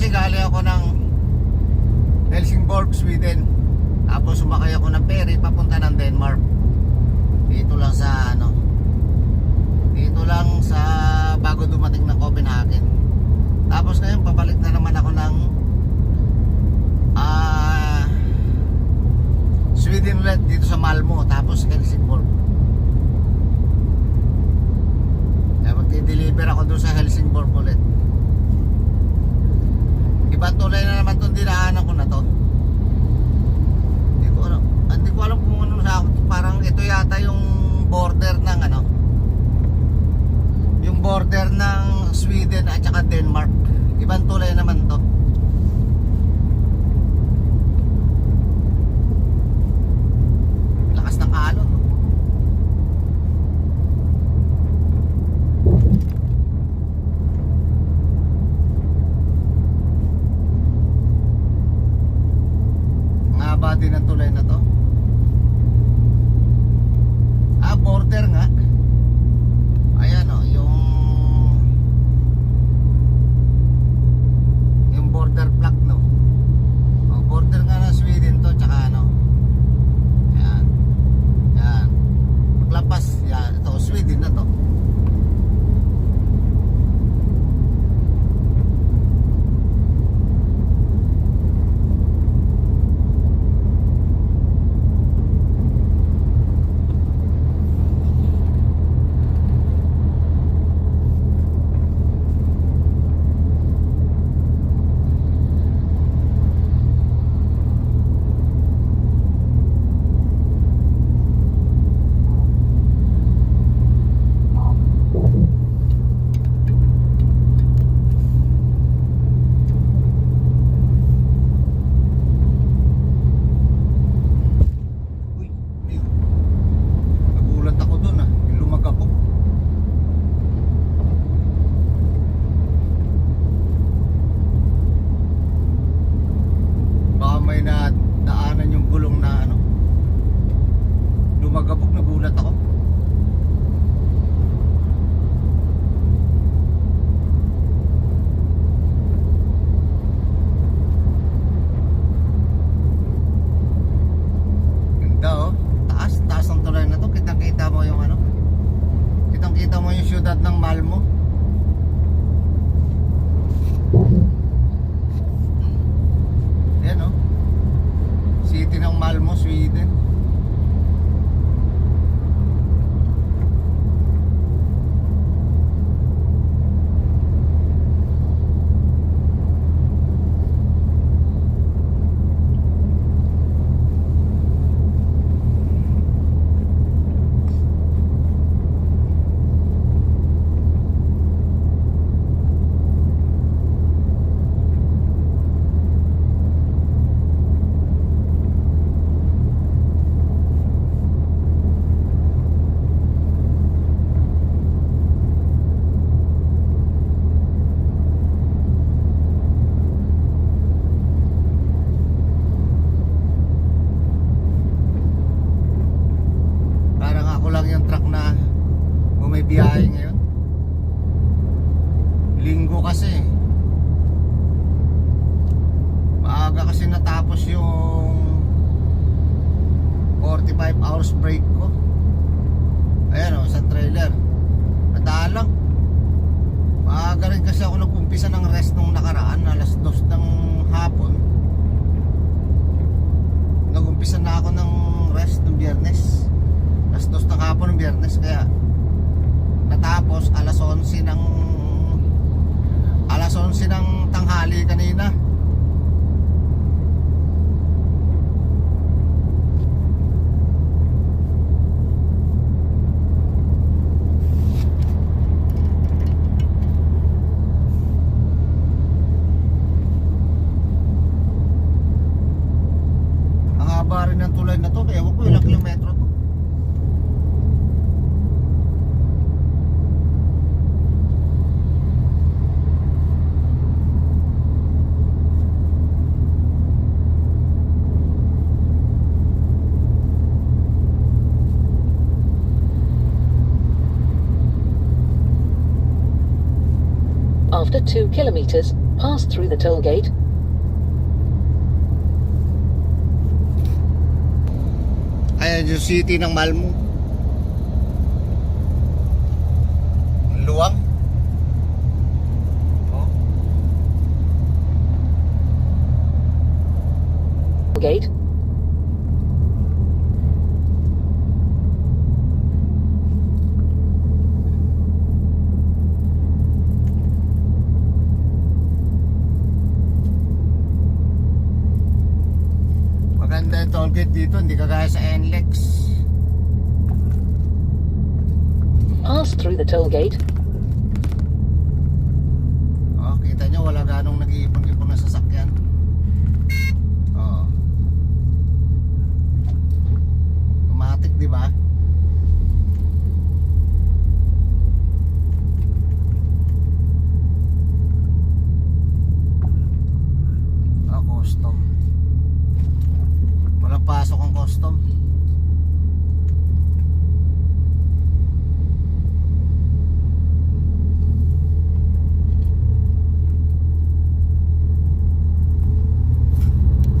kasi galing ako ng Helsingborg, Sweden. Tapos sumakay ako ng ferry papunta ng Denmark. Dito lang sa dito lang sa bago dumating ng Copenhagen. Tapos ngayon pabalik na naman ako ng Sweden ulit dito sa Malmo, tapos Helsingborg. Kaya magdi-deliver ako doon sa Helsingborg ulit. Ibang tulay na naman itong dinaanan ko na to. Hindi ko alam kung ano sa parang ito yata yung border ng yung border ng Sweden at saka Denmark. Ibang tulay naman to. Lakas ng alon, no? Ang haba din ang tulay na to. Border nga. Ayan yung border plaque, no. Border nga ng Sweden to, tsaka yan. Yan. Paglapas, yan, ito Sweden na to. Lumagabog, nagulat ako. Ganda, oh. Taas ng tulay na to. Kitang-kita mo yung kitang-kita mo yung siyudad ng Malmo. Yan, oh. City ng Malmo, Sweden. Biyahe ngayon. Linggo kasi. Maaga kasi natapos yung 45 hours break ko. Ayan o, sa trailer. Nadaan lang. Maaga rin kasi ako nag-umpisa ng rest nung nakaraan. Alas 2 ng hapon. Nag-umpisa na ako ng rest ng Biyernes. Alas 2 ng hapon ng Biyernes. Kaya natapos alas 11 ng tanghali kanina. Ang haba rin ng tulay na to. Ewan ko ilang kilometro to. After 2 kilometers, Pass through the toll gate. Ayan yung city ng Malmo. Ang luwang. Oh. Gate. Maganda yung toll gate dito, hindi kagaya sa NLEX. Pass through the toll gate. Oh, kita nyo wala ganong nag-iipon-ipon na sasakyan. Oh. Automatic, di ba? Ah, custom. Walang pasok ang custom.